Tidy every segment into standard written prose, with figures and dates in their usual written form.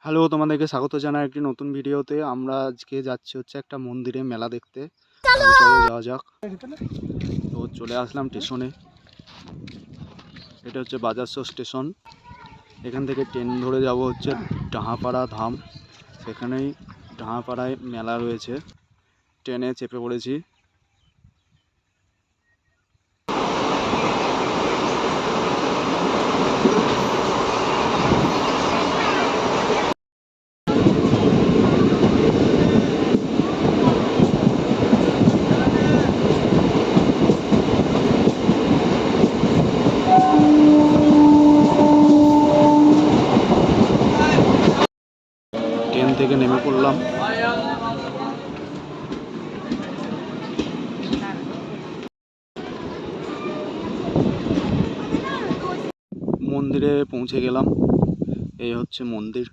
Hello, তোমাদেরকে স্বাগত জানাই একটি নতুন ভিডিওতে। আমরা আজকে যাচ্ছি হচ্ছে একটা মন্দিরে মেলা দেখতে। চলো যাওয়া যাক। তো চলে আসলাম স্টেশনে। এটা হচ্ছে বাজারসো স্টেশন। এখান থেকে ট্রেন ধরে যাব হচ্ছে ডাহাপাড়া ধাম। সেখানেই ডাহাপাড়ায় মেলা রয়েছে। ট্রেনে চেপে পড়েছি। ট্রেন থেকে নেমে পড়লাম। মন্দিরে পৌঁছে গেলাম। এই হচ্ছে মন্দির।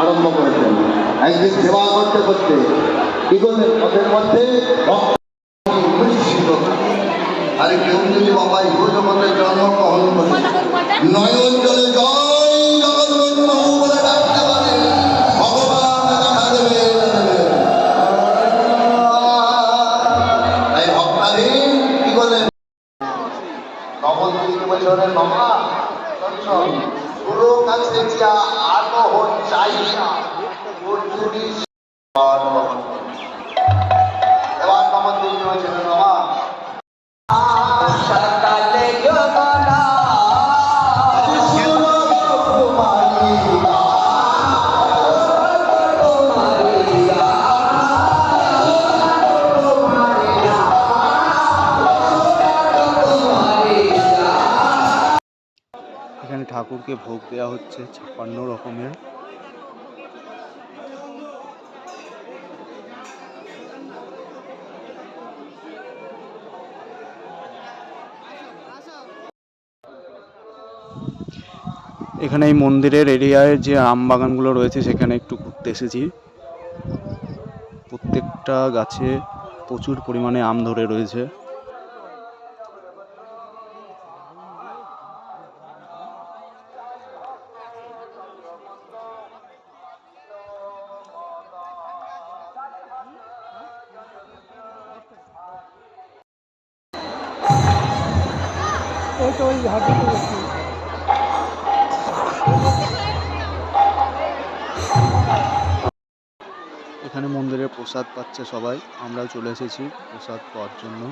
আরম্ভ করেছেন। একদিন সেবা করতে করতে কি করলেন, পথের মধ্যে আরে কেউ যদি বাবা ইহ জগতের জন্মগ্রহণ করে নয়ন জলে জয় জগৎবন্ধু বলে ডাকতে পারে, ভগবান দেখা দেবে। তাই ভক্তাধীন কি করলেন, নবদ্বীপ বছরের মামা গুরু কাছে যা আগ্রহ চাই না এবার নবদ্বীপ বছরের মামা এখানে ঠাকুরকে ভোগ দেওয়া হচ্ছে 56 রকমের। এখানে এই মন্দিরের এরিয়ায় যে আম বাগানগুলো রয়েছে সেখানে একটু ঘুরতে এসেছি। প্রত্যেকটা গাছে প্রচুর পরিমাণে আম ধরে রয়েছে। এখানে মন্দিরে প্রসাদ পাচ্ছে সবাই। আমরাও চলে এসেছি প্রসাদ পাওয়ার জন্য।